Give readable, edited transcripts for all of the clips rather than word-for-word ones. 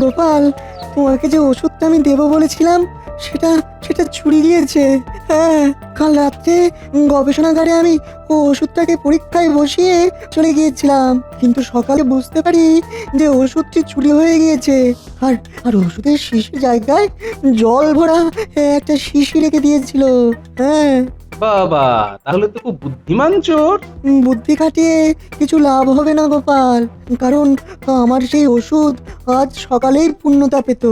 গোপাল, তোমাকে যে ওষুধটা আমি দেবো বলেছিলাম সেটা সেটা চুরি গিয়েছে। হ্যাঁ, কাল রাত্রে গবেষণাগারে আমি ও ওষুধটাকে পরীক্ষায় বসিয়ে চলে গিয়েছিলাম, কিন্তু সকালে বুঝতে পারি যে ওষুধটি চুরি হয়ে গিয়েছে। আর আর ওষুধের শিশির জায়গায় জল ভরা একটা শিশি রেখে দিয়েছিল। হ্যাঁ, বাবা, তাহলে তো খুব বুদ্ধিমান চোর। বুদ্ধি খাটিয়ে কিছু লাভ হবে না গোপাল, কারণ আমার সেই ওষুধ আজ সকালেই পূর্ণতা পেত।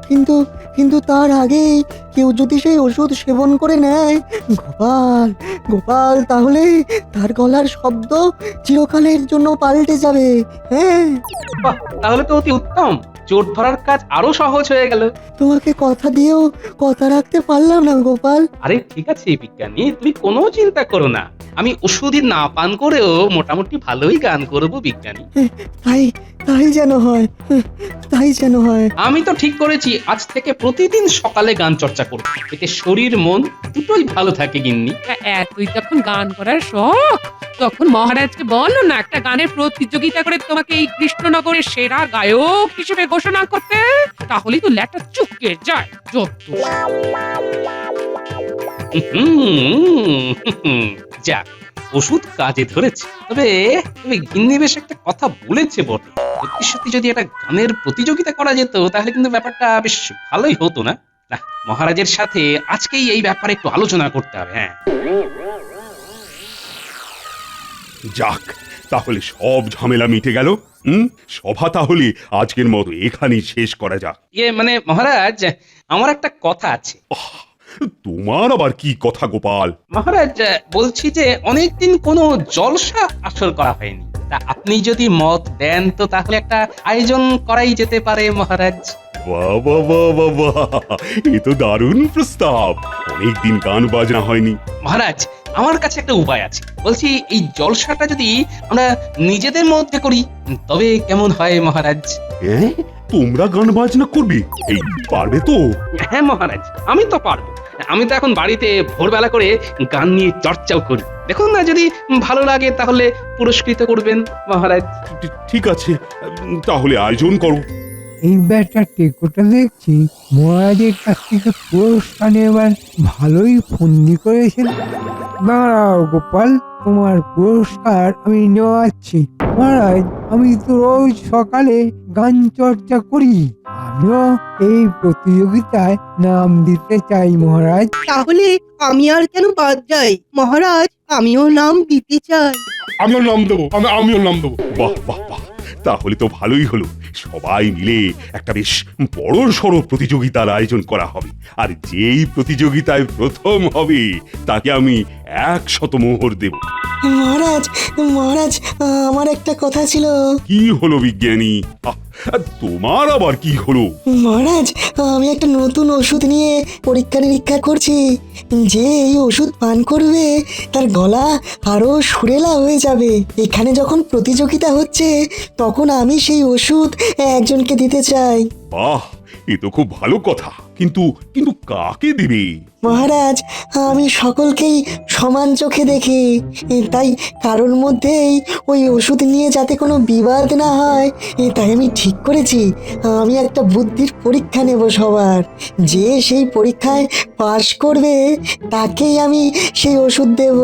কিন্তু কিন্তু তার আগেই কেউ যদি সেই ওষুধ সেবন করে নেয়, গোপাল গোপাল, তাহলে তার গলার শব্দ চিরকালের জন্য পাল্টে যাবে। হ্যাঁ, বাহ, তাহলে তো অতি উত্তম, চোর ধরার কাজ আরো সহজ হয়ে গেল। তোমাকে কথা দিয়েও কথা রাখতে পারলাম না গোপাল। আরে ঠিক আছে বিজ্ঞানী, তুমি কোনো চিন্তা করো না, আমি ওষুধই না পান করেও মোটামুটি ভালোই গান করব বিজ্ঞানী। তাই তাই যেন হয়, তাই যেন হয়। আমি তো ঠিক করেছি আজ থেকে প্রতিদিন সকালে গান চর্চা করব, এতে শরীর মন দুটোই ভালো থাকে গিন্নি। তুই যখন গান করার শখ, তখন মহারাজকে বলো না একটা গানের প্রতিযোগিতা করে তোমাকে এই কৃষ্ণনগরের সেরা গায়ক হিসেবে ঘোষণা করতে, তাহলেই তো ল্যাটা চুপকে যায়। যত যাক, ওষুধ কাজে ধরেছে। তবে তবে গিন্নি বেশ একটা কথা বলেছে বটে, সত্যি সত্যি যদি একটা গানের প্রতিযোগিতা করা যেত তাহলে কিন্তু ব্যাপারটা বেশ ভালোই হতো না? না, মহারাজের সাথে আজকেই এই ব্যাপারে একটু আলোচনা করতে হবে। হ্যাঁ, যাক, তাহলে সব ঝামেলা মিটে গেল। সভা তাহলে আজকের মতো এখানেই শেষ করা যাক। মানে মহারাজ, আমার একটা কথা আছে। তোমার আবার কি কথা গোপাল? মহারাজ, বলছি যে অনেকদিন কোনো জলসা আসর করা হয়নি, তা আপনি যদি মত দেন তো তাহলে একটা আয়োজন করাই যেতে পারে মহারাজ। বাহ বাহ বাহ বাহ বাহ, এ তো দারুণ প্রস্তাব। অনেকদিন গান বাজনা হয়নি। মহারাজ, আমার কাছে একটা উপায় আছে, বলছি এই জলসাটা যদি আমরা নিজেদের মধ্যে করি তবে কেমন হয় মহারাজ? হ্যাঁ, তোমরা গান বাজনা করবে? এই পারবে তো? হ্যাঁ মহারাজ, আমি তো পারবো। আমি তো এখন বাড়িতে ভোরবেলা করে গান নিয়ে চর্চাও করি, দেখুন না, যদি ভালো লাগে তাহলে পুরস্কৃত করবেন মহারাজ। ঠিক আছে, তাহলে আয়োজন করো। এই ব্যাটা টেকোটা দেখছি মহারাজের কাছ থেকে পুরস্কার নেবার ভালোই ফন্দি করেছিল। দাঁড়াও গোপাল, তোমার পুরস্কার আমি নেওয়াচ্ছি। মহারাজ, আমি তো রোজ সকালে গান চর্চা করি, আমিও এই প্রতিযোগিতায় নাম দিতে চাই মহারাজ। তাহলে আমি আর কেন বাদ যাই মহারাজ, আমিও নাম দিতে চাই। আমিও নাম দেবো, আমিও নাম দেবো। বাহ বাহ বাহ, তাহলে তো ভালোই হলো। সবাই মিলে একটা বেশ বড় সড়ো প্রতিযোগিতার আয়োজন করা হবে, আর যেই প্রতিযোগিতায় প্রথম হবে তাকে আমি 100 মোহর দেব। মহারাজ মহারাজ, আমার একটা কথা ছিল। কি হলো বিজ্ঞানী? তোমার আবার কি হলো? মহারাজ, আমি একটা নতুন ওষুধ নিয়ে পরীক্ষা নিরীক্ষা করছি। যে এই ওষুধ পান করবে তার গলা আরো সুরেলা হয়ে যাবে। এখানে যখন প্রতিযোগিতা হচ্ছে তখন আমি সেই ওষুধ একজনকে দিতে চাই। বাহ, এ তো খুব ভালো কথা, কিন্তু কিন্তু কাকে দিবে? মহারাজ, আমি সকলকেই সমান চোখে দেখি, তাই কারোর মধ্যেই ওই ওষুধ নিয়ে যাতে কোনো বিবাদ না হয়, তাই আমি ঠিক করেছি আমি একটা বুদ্ধির পরীক্ষা নেব সবার। যে সেই পরীক্ষায় পাশ করবে তাকেই আমি সেই ওষুধ দেব।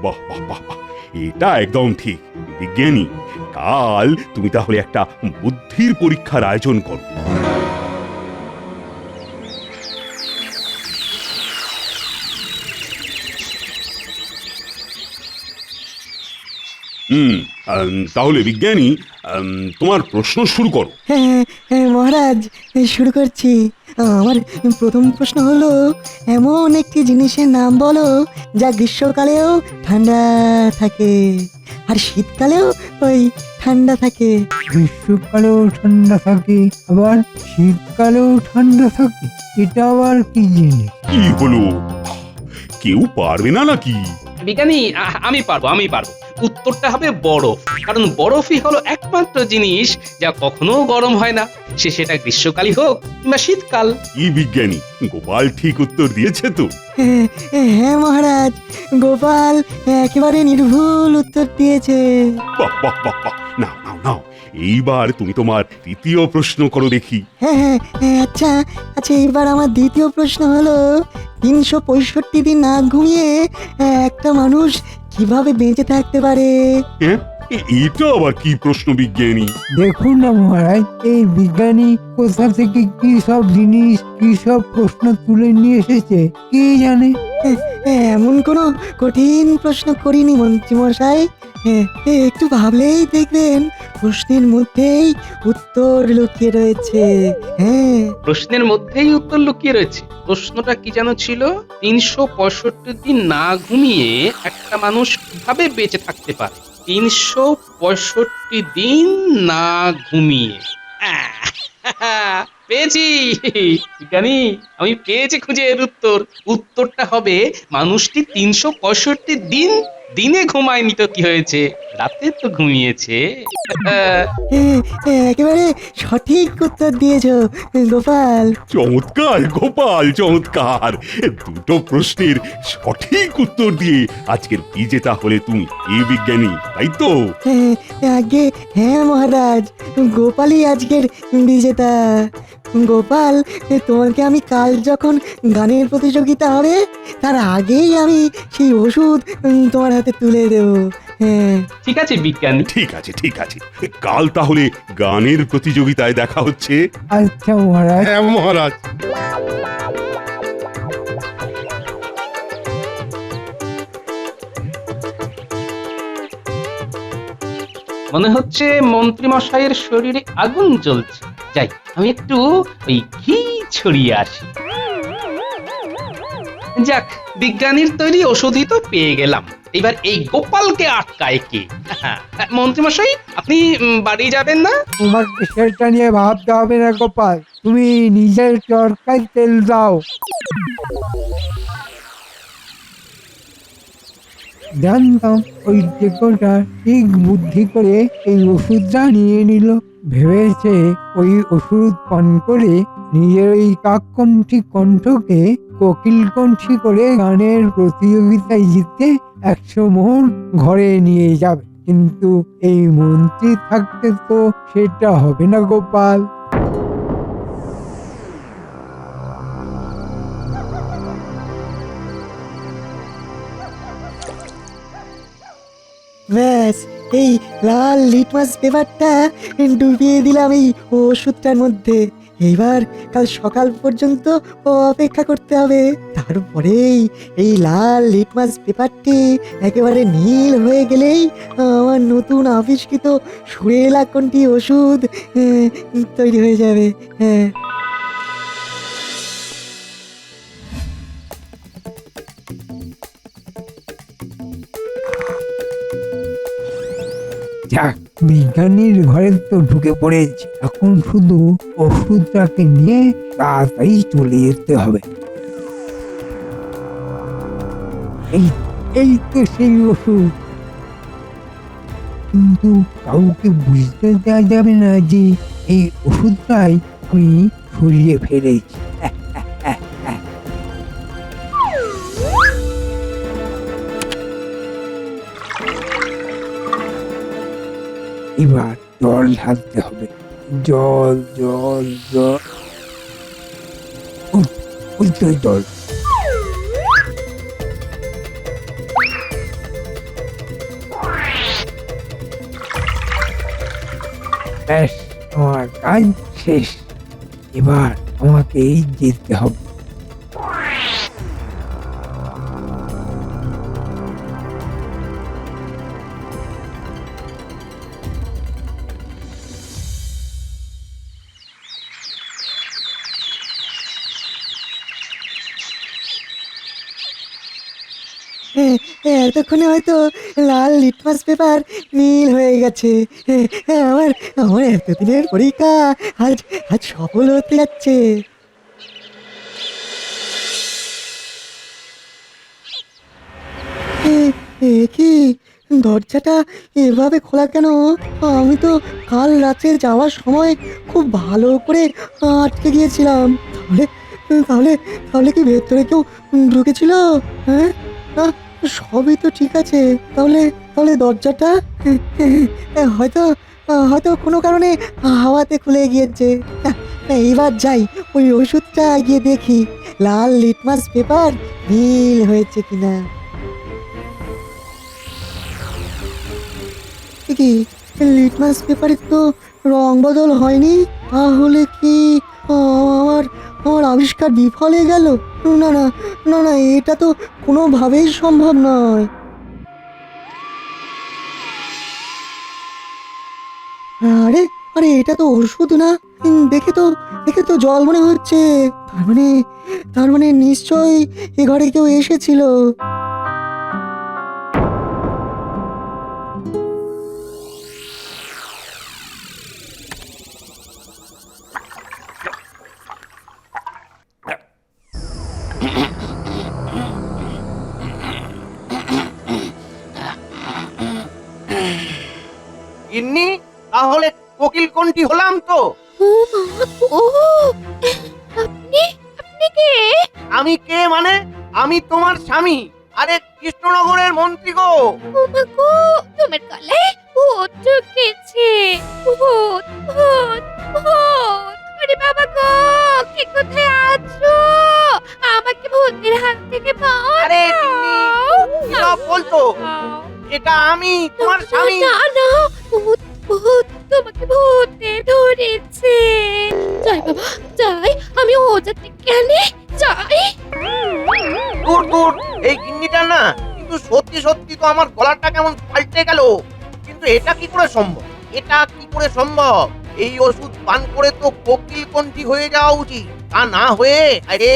বাহ বাহ বাহ বাহ, এটা একদম ঠিক। বিজ্ঞানী, কাল তুমি তাহলে একটা বুদ্ধির পরীক্ষার আয়োজন করো। তাহলে বিজ্ঞানী, তোমার প্রশ্ন শুরু করো। হ্যাঁ হ্যাঁ মহারাজ, শুরু করছি। আমার প্রথম প্রশ্ন হলো, এমন একটি জিনিসের নাম বলো যা গ্রীষ্মকালেও ঠান্ডা থাকে আর শীতকালেও ওই ঠান্ডা থাকে। গ্রীষ্মকালেও ঠান্ডা থাকে, আবার শীতকালেও ঠান্ডা থাকে, এটা আবার কি জিনিস? কি হলো, কেউ পারবে না নাকি? বিজ্ঞানী, আমি পারবো। উত্তরটা হবে বরফ, কারণ বরফই হলো একমাত্র জিনিস যা কখনো গরম হয় না, সেটা গ্রীষ্মকালই হোক কিংবা শীতকাল। কি বিজ্ঞানী, গোপাল ঠিক উত্তর দিয়েছে তো? হ্যাঁ মহারাজ, গোপাল একেবারে নির্ভুল উত্তর দিয়েছে। বাহ বাহ বাহ বাহ, নাও নাও নাও, এইবার তুমি তোমার তৃতীয় প্রশ্ন করো দেখি। হ্যাঁ হ্যাঁ হ্যাঁ, আচ্ছা আচ্ছা, এবার আমার দ্বিতীয় প্রশ্ন হলো 365 দিন না ঘুমিয়ে একটা মানুষ কিভাবে বেঁচে থাকতে পারে? হ্যাঁ, এটা আবার কি প্রশ্ন বিজ্ঞানী? দেখুন না মহারাজ, এই বিজ্ঞানী কোথা থেকে কি সব জিনিস কি সব প্রশ্ন তুলে নিয়ে এসেছে কে জানে। এমন কোনো কঠিন প্রশ্ন করিনি মন্ত্রী মশাই। একটু ভাবলেই দেখবেন প্রশ্নের মধ্যেই উত্তর লুকিয়ে রয়েছে। হ্যাঁ, প্রশ্নের মধ্যেই উত্তর লুকিয়ে রয়েছে। প্রশ্নটা কি যেন ছিল? 365 দিন না ঘুমিয়ে একটা মানুষ কিভাবে বেঁচে থাকতে পারে? 365 দিন না ঘুমিয়ে। পেয়েছি বিজ্ঞানী, আমি পেয়েছি খুঁজে এর উত্তর। উত্তরটা হবে মানুষটি 365 দিন দিনে ঘুমায়নি তো কি হয়েছে, রাতে তো ঘুমিয়েছে। একেবারে সঠিক উত্তর দিয়েছো গোপাল। চমৎকার গোপাল, চমৎকার। দুটো প্রশ্নের সঠিক উত্তর দিয়ে আজকের বিজেতা হলে তুমি, এই বিজ্ঞানী, তাই তো? আগে হ্যাঁ মহারাজ, গোপালই আজকের বিজেতা। গোপাল, তোমাকে আমি কাল যখন গানের প্রতিযোগিতা হবে তার আগেই আমি সেই ওষুধ তোমার হাতে তুলে দেবো। হ্যাঁ, ঠিক আছে বিজ্ঞানী। ঠিক আছে, ঠিক আছে। কাল তাহলে গানের প্রতিযোগিতায় দেখা হচ্ছে। আচ্ছা মহারাজ। হ্যাঁ মহারাজ। মনে হচ্ছে মন্ত্রী মশাইয়ের শরীরে আগুন জ্বলছে। যাই, আমি একটু ওই ঘি ছড়িয়ে আসি। যাক, বিজ্ঞানীর তৈরি ওষুধই তো পেয়ে গেলাম। এবার এই গোপালকে আটকায় কে? মন্ত্রী মশাই, আপনি বাড়ি যাবেন না? তোমাকে সেটা নিয়ে ভাবতে হবে না গোপাল, তুমি নিজের চরকায় তেল দাও। জানতাম ওই টেকোটা ঠিক বুদ্ধি করে এই ওষুধটা নিয়ে নিল। ভেবেছে ওই ওষুধ পান করে নিজের ওই কাককণ্ঠী কণ্ঠকে কোকিল কণ্ঠী করে গানের প্রতিযোগিতায় জিতে 100 মোহর ঘরে নিয়ে যাবে। কিন্তু এই মন্ত্রী থাকতে তো সেটা হবে না গোপাল। ব্যাস, এই লাল লিটমাস পেপারটা ডুবিয়ে দিলাম এই ওষুধটার মধ্যে। এইবার কাল সকাল পর্যন্ত অপেক্ষা করতে হবে। তারপরেই এই লাল লিটমাস পেপারটি একেবারে নীল হয়ে গেলেই আমার নতুন আবিষ্কৃত সুরেলা কণ্ঠী ওষুধ তৈরি হয়ে যাবে। হ্যাঁ, যাক, বিজ্ঞানীর ঘরে তো ঢুকে পড়েছি, এখন শুধু ওষুধটাকে নিয়ে তাড়াতাড়ি চলে যেতে হবে। এই এই তো সেই ওষুধ, কিন্তু কাউকে বুঝতে দেওয়া যাবে না যে এই ওষুধটাই আমি সরিয়ে ফেলেছি। এবার জল ঢালতে হবে। জল জল জল, ওই তো জল। ব্যাস, আমার কাজ শেষ। এবার আমাকেই যেতে হবে। এতক্ষণে হয়তো লাল লিটমাস পেপার নীল হয়ে গেছে। আমার আমার এতদিনের পরীক্ষা আজ আজ সফল হতে যাচ্ছে। কি দরজাটা এভাবে খোলা কেন? আমি তো কাল রাতে যাওয়ার সময় খুব ভালো করে আটকে গিয়েছিলাম। তাহলে তাহলে তাহলে কি ভেতরে কেউ ঢুকেছিল? হ্যাঁ, সবই তো ঠিক আছে। তাহলে তাহলে দরজাটা হয়তো হয়তো কোনো কারণে হাওয়াতে খুলে গিয়েছে। না, না, এইবার যাই ওই ওষুধটা গিয়ে দেখি লাল লিটমাস পেপার নীল হয়েছে কিনা। কি লিটমাস পেপারের তো রং বদল হয়নি, তাহলে কি আমার আমার আবিষ্কার বিফল হয়ে গেল? না না না না, এটা তো কোনোভাবেই সম্ভব নয়। আরে আরে, এটা তো ওষুধ না। দেখে তো জল মনে হচ্ছে। তার মানে নিশ্চয়ই এ ঘরে কেউ এসেছিল। গিন্নি, তাহলে কোকিল কোনটি হলাম তো? আপনি কে? আমি কে মানে? আমি তোমার স্বামী। আরে কৃষ্ণনগরের মন্ত্রী গো। ও মা গো, তোমার গলায় ভূত ঢুকেছে। ভূত ভূত ভূত! আরে বাবা গো, কে কোথায় আছো? আমাকে ভূতের হাত থেকে আরে বাঁচাও! গিন্নি, কি সব বলছো? এটা আমি তোমার স্বামী। না না, ভূত ভূত, তোমাকে ভূতে ধরেছে। যাই বাবা যাই, আমি ওজাতে গেলে যাই। দূর দূর, এই গিন্নিটা না, কিন্তু সত্যি সত্যি তো আমার গলাটা কেমন পাল্টে গেল। কিন্তু এটা কি করে সম্ভব? এটা কি করে সম্ভব? এই ওষুধ পান করে তো কোকিল কোনটি হয়ে যাওয়া উচিত, তা না হয়ে আরে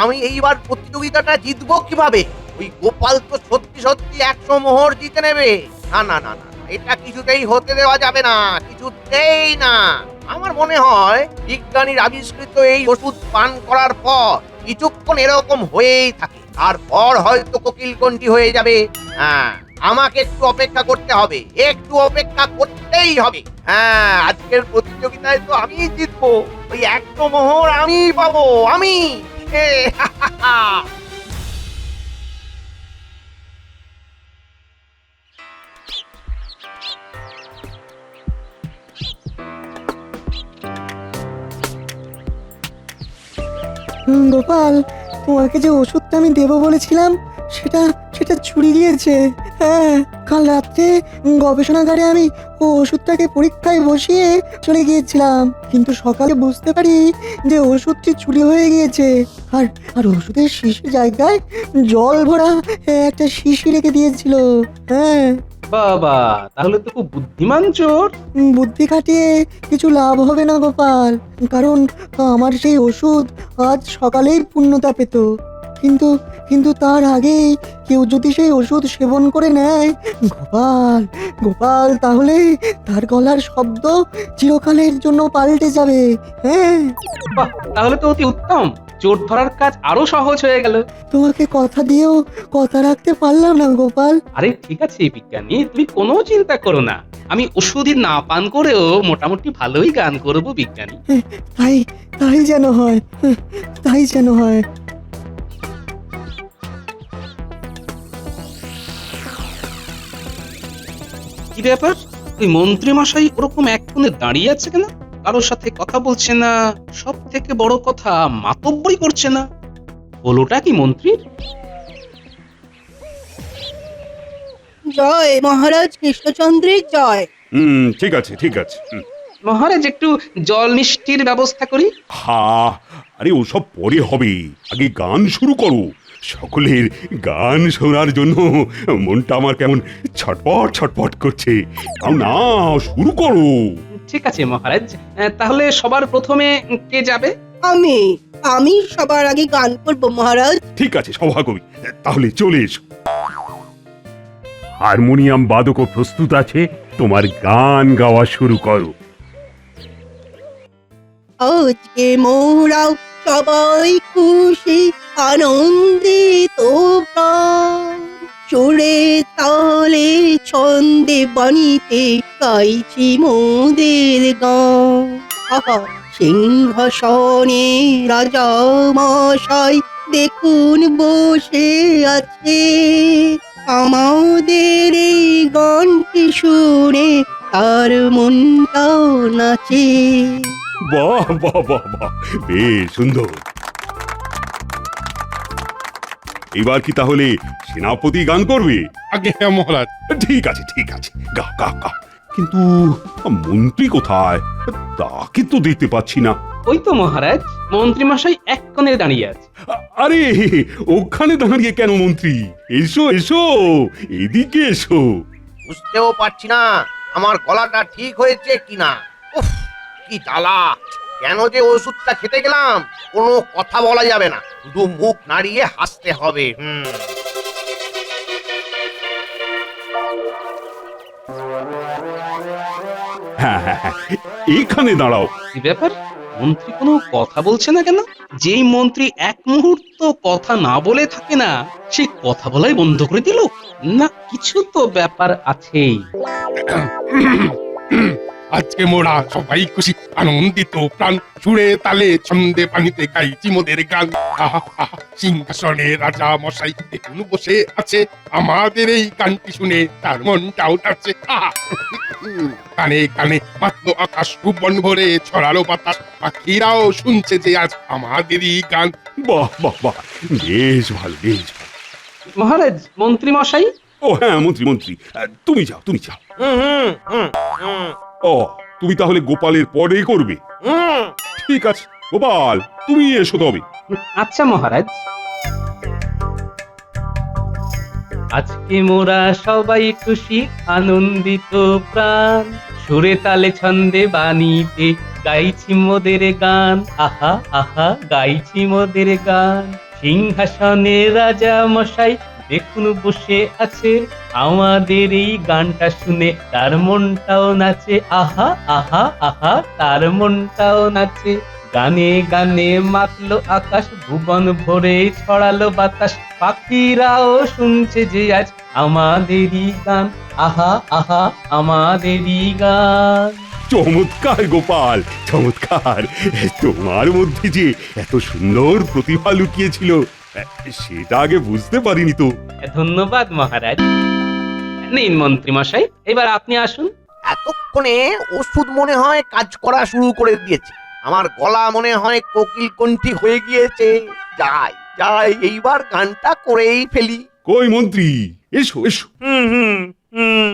আমি এইবার প্রতিযোগিতাটা জিতবো কিভাবে? ওই গোপাল তো সত্যি সত্যি 100 মোহর জিতে নেবে। না না না না, এটা কিছুতেই হতে দেওয়া যাবে না, কিছুতেই না। আমার মনে হয় বিজ্ঞানীর আবিষ্কৃত এই ওষুধ পান করার পর কিছুক্ষণ এরকম হয়েই থাকে, তারপর হয়তো কোকিল কোনটি হয়ে যাবে। হ্যাঁ, আমাকে একটু অপেক্ষা করতে হবে, একটু অপেক্ষা করতেই হবে। হ্যাঁ, আজকের প্রতিযোগিতায় তো আমি জিতবো, ওই 100 মোহর আমি পাবো, আমি। গোপাল, তোমাকে যে ওষুধটা আমি দেবো বলেছিলাম সেটা সেটা চুরি গিয়েছে। হ্যাঁ, কাল রাত্রে গবেষণাগারে আমি ওষুধটাকে পরীক্ষায় বসিয়ে চলে গিয়েছিলাম, কিন্তু সকালে বুঝতে পারি যে ওষুধটি চুরি হয়ে গিয়েছে। আর আর ওষুধের শিশির জায়গায় জল ভরা একটা শিশি রেখে দিয়েছিল। হ্যাঁ, বাবা, তাহলে তো খুব বুদ্ধিমান চোর। বুদ্ধি খাটিয়ে কিছু লাভ হবে না গোপাল, কারণ আমার সেই ওষুধ আজ সকালেই পূর্ণতা পেত। কিন্তু কিন্তু তার আগেই কেউ যদি সেই ওষুধ সেবন করে নেয়, গোপাল গোপাল, তাহলে তার গলার শব্দ চিরকালের জন্য পাল্টে যাবে। হ্যাঁ, বাহ, তাহলে তো অতি উত্তম, চোর ধরার কাজ আরো সহজ হয়ে গেল। তোমাকে কথা দিয়েও কথা রাখতে পারলাম না গোপাল। আরে ঠিক আছে বিজ্ঞানী, তুমি কোনো চিন্তা করো না, আমি ওষুধই না পান করেও মোটামুটি ভালোই গান করব বিজ্ঞানী। তাই তাই যেন হয়, তাই যেন হয়। কি ব্যাপার, ওই মন্ত্রী মশাই ওরকম এক কোণে দাঁড়িয়ে আছে কেন? কারোর সাথে কথা বলছে না, সব থেকে বড় কথা মাতব্বরি করছে না। হলোটা কি মন্ত্রীর? জয় মহারাজ কৃষ্ণচন্দ্রের জয়। ঠিক আছে ঠিক আছে। মহারাজ, একটু জল মিষ্টির ব্যবস্থা করি। হা, আরে ওসব পরে হবে, আগে গান শুরু করো। সকলের গান শোনার জন্য মনটা আমার কেমন ছটপট ছটপট করছে। নাও না, শুরু করো। ঠিক আছে মহারাজ, তাহলে সবার প্রথমে কে যাবে? আমি আমি সবার আগে গান করব মহারাজ। ঠিক আছে সভাকবি, তাহলে চলে এসো। হারমোনিয়াম বাদকও প্রস্তুত আছে, তোমার গান গাওয়া শুরু করো। আজকে মোরা সবাই খুশি, আনন্দিত প্রাণ, সুরে তালে ছন্দে বাণীতে গাইছি মোদের গান। আহা, সিংহাসনে রাজা মশাই দেখুন বসে আছে, আমাদের এই গানটি শুনে তার মনটাও নাচে। বাহ বাহ বাহ বাহ, বেশ সুন্দর। এবার কি তাহলে সেনাপতি গান করবে? আগে হ্যাঁ মহারাজ। ঠিক আছে ঠিক আছে, গা গা গা। কিন্তু মন্ত্রী কোথায়? তাকে তো দেখতে পাচ্ছি না। ওই তো মহারাজ, মন্ত্রীমশাই এক কোণে দাঁড়িয়ে আছে। আরে ওখানে দাঁড়িয়ে কেন মন্ত্রী? এসো এসো, এদিকে এসো। বুঝতেও পারছি না আমার গলাটা ঠিক হয়েছে কিনা। উফ, কি জ্বালা! কেন যে ওষুধটা খেতে গেলাম, কোনো কথা বলা যাবে না, শুধু মুখ নাড়িয়ে হাসতে হবে। হ্যাঁ হ্যাঁ হ্যাঁ, এইখানে দাঁড়াও। কি ব্যাপার, মন্ত্রী কোনো কথা বলছে না কেন? যেই মন্ত্রী এক মুহূর্ত কথা না বলে থাকে না, সে কথা বলাই বন্ধ করে দিল। না, কিছু তো ব্যাপার আছেই। আজকে মোরা সবাই খুশি আনন্দিত প্রাণ, সুরে তালে ছন্দে পানিতে গাইছি মোদের গান। আহা আহা, সিংহাসনে রাজা মশাই দেখুন বসে আছে, আমাদের এই গানটি শুনে তার মনটাও নাচে। আহা! কানে কানে মাত্র আকাশ ভুবন ভরে ছড়ালো বাতাস, পাখিরাও শুনছে যে আজ আমাদেরই গান। বাহ বাহ বাহ, বেশ ভালো বেশ ভালো। মহারাজ, মন্ত্রীমশাই। ও হ্যাঁ মন্ত্রী মন্ত্রী, তুমি যাও তুমি যাও। হুম হুম হুম হুম ও, তুমি তাহলে গোপালের পরে করবে? হুম। ঠিক আছে গোপাল, তুমি এসো তবে। আচ্ছা মহারাজ। আজকে মোরা সবাই খুশি আনন্দিত প্রাণ, সুরে তালে ছন্দে বাণীতে গাইছি মোদের গান। আহা আহা, গাইছি মোদের গান। সিংহাসনে রাজা মশাই দেখুন বসে আছে, আমাদের এই গানটা শুনে তার মনটাও নাচে। আহা আহা আহা, তার মনটাও নাচে। গানে গানে মাতলো আকাশ, ভুবন ভরে ছড়ালো বাতাস, পাখিরাও শুনছে যে আজ আমাদেরই গান। আহা আহা, আমাদেরই গান। চমৎকার গোপাল চমৎকার। তোমার মধ্যে যে এত সুন্দর প্রতিভা লুকিয়েছিল, সেটা আগে বুঝতে পারিনি তো। ধন্যবাদ মহারাজ। নিন মন্ত্রীমশাই, এবার আপনি আসুন। এতক্ষণে ওষুধ মনে হয় কাজ করা শুরু করে দিয়েছে, আমার গলা মনে হয় কোকিল কণ্ঠী হয়ে গিয়েছে। যাই যাই, এইবার গানটা করেই ফেলি। কই মন্ত্রী, এসো এসো। হুম হুম হুম।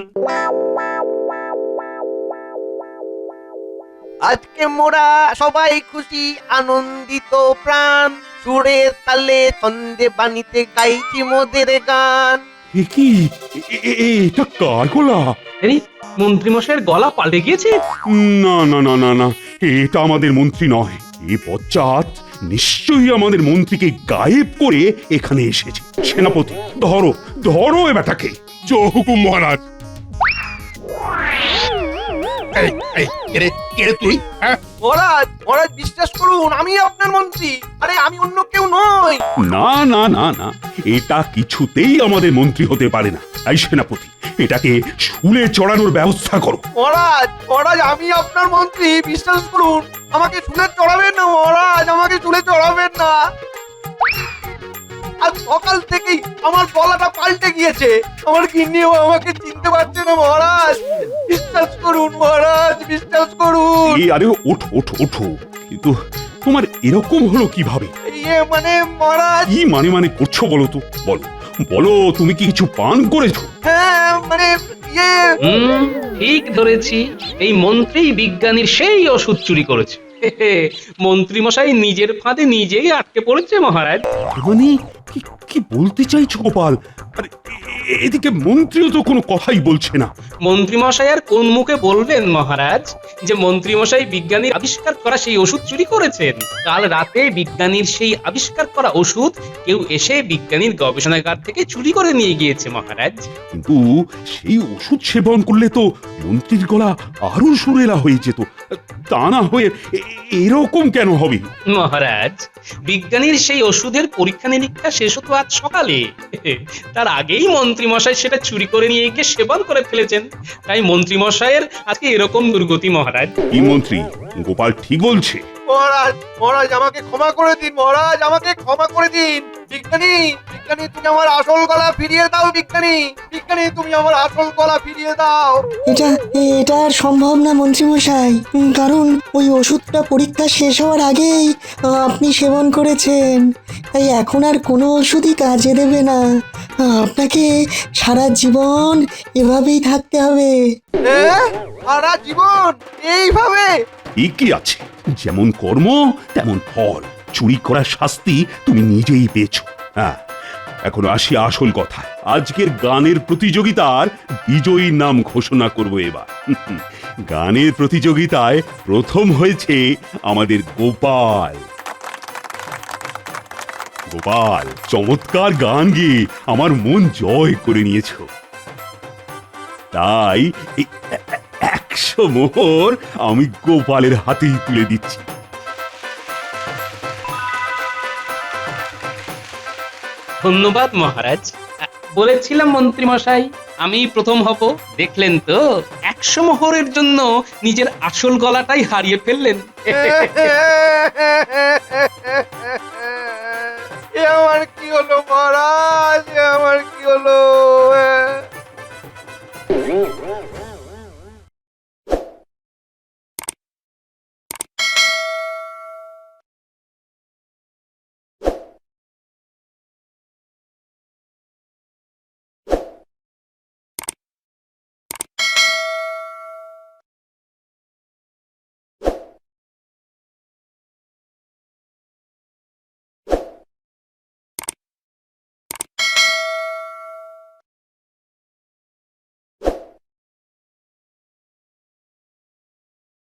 আজকে মোরা সবাই খুশি আনন্দিত প্রাণ, সুরে তালে ছন্দে বাণীতে গাইছি মোদের গান। এ কি, এটা কার গলা? এই মন্ত্রীমশাইয়ের গলা পাল্টে গিয়েছে। না না না না না, এটা আমাদের মন্ত্রী নয়। এ পশ্চাৎ নিশ্চয়ই আমাদের মন্ত্রীকে গায়েব করে এখানে এসেছে। সেনাপতি, ধরো ধরো এ বেটাকে। জয় হুকুম মহারাজ। এই এই, কে রে তুই? হ্যাঁ, মহারাজ মহারাজ বিশ্বাস করুন, আমি আপনার মন্ত্রী। আরে আমি অন্য কেউ নই। না না না না, এটা কিছুতেই আমাদের মন্ত্রী হতে পারে না। এই সেনাপতি, এটাকে শুলে চড়ানোর ব্যবস্থা করো। মহারাজ মহারাজ, আমি আপনার মন্ত্রী, বিশ্বাস করুন। আমাকে শুলে চড়াবেন না মহারাজ, আমাকে শুলে চড়াবেন না। আজ সকাল থেকেই আমার গলাটা পাল্টে গিয়েছে, আমার গিন্নিও আমাকে চিনতে পারছে না মহারাজ। বিশ্বাস করুন মহারাজ, বিশ্বাস করুন। আরে ওঠো ওঠো ওঠো, কিন্তু তোমার এরকম হলো কিভাবে? ইয়ে মানে মহারাজ, কি মানে মানে করছো বলো তো, বলো বলো, তুমি কি কিছু পান করেছো? হ্যাঁ মানে ইয়ে। ঠিক ধরেছি, এই মন্ত্রী বিজ্ঞানীর সেই ওষুধ চুরি করেছে। মন্ত্রীমশাই নিজের ফাঁদে নিজেই আটকে পড়েছে মহারাজ। মানে কি কি বলতে চাইছো গোপাল? আরে এদিকে মন্ত্রীও তো কোনো কথাই বলছে না। মন্ত্রীমশাই আর কোন মুখে বলবেন মহারাজ যে মন্ত্রীমশাই বিজ্ঞানীর আবিষ্কার করা সেই ওষুধ চুরি করেছেন? কাল রাতে বিজ্ঞানীর সেই আবিষ্কার করা ওষুধ কেউ এসে বিজ্ঞানীর গবেষণাগার থেকে চুরি করে নিয়ে গিয়েছে মহারাজ। কিন্তু সেই ওষুধ সেবন করলে তো মন্ত্রীর গলা আরো সুরেলা হয়ে যেত। তা না হয়ে এরকম কেন হবে? মহারাজ, বিজ্ঞানীর সেই ওষুধের পরীক্ষা নিরীক্ষা শেষ হতো আজ সকালে। তার আগেই মন্ত্রীমশাই সেটা চুরি করে নিয়ে গিয়ে সেবন করে ফেলেছেন। তাই মন্ত্রীমশাইয়ের আজকে এরকম দুর্গতি মহারাজ। কি মন্ত্রী, গোপাল ঠিক বলছে? মহারাজ মহারাজ, আমাকে ক্ষমা করে দিন মহারাজ, আমাকে ক্ষমা করে দিন। বিজ্ঞানী বিজ্ঞানী তুমি আমার আসল গলা ফিরিয়ে দাও বিজ্ঞানী বিজ্ঞানী তুমি আমার আসল গলা ফিরিয়ে দাও এটা এটা আর সম্ভব না মন্ত্রীমশাই, কারণ ওই ওষুধটা পরীক্ষা শেষ হওয়ার আগেই আপনি সেবন করেছেন। তাই এখন আর কোনো ওষুধই কাজে দেবে না। আপনাকে সারা জীবন এভাবেই থাকতে হবে। সারা জীবন এইভাবে? ঠিকই আছে, যেমন কর্ম তেমন ফল। চুরি করার শাস্তি তুমি নিজেই পেয়েছো। হ্যাঁ, এখন আসি আসল কথায়। আজকের গানের প্রতিযোগিতার বিজয়ীর নাম ঘোষণা করব এবার। গানের প্রতিযোগিতায় প্রথম হয়েছে আমাদের গোপাল। গোপাল, চমৎকার গান গেয়ে আমার মন জয় করে নিয়েছো। তাই এই 100 মোহর আমি গোপালের হাতেই তুলে দিচ্ছি। ধন্যবাদ মহারাজ। বলেছিলাম মন্ত্রী মশাই আমি প্রথম হব, দেখলেন তো 100 মোহরের জন্য নিজের আসল গলাটাই হারিয়ে ফেললেন। এ আমার কি হলো মহারাজ, এ আমার কি হলো?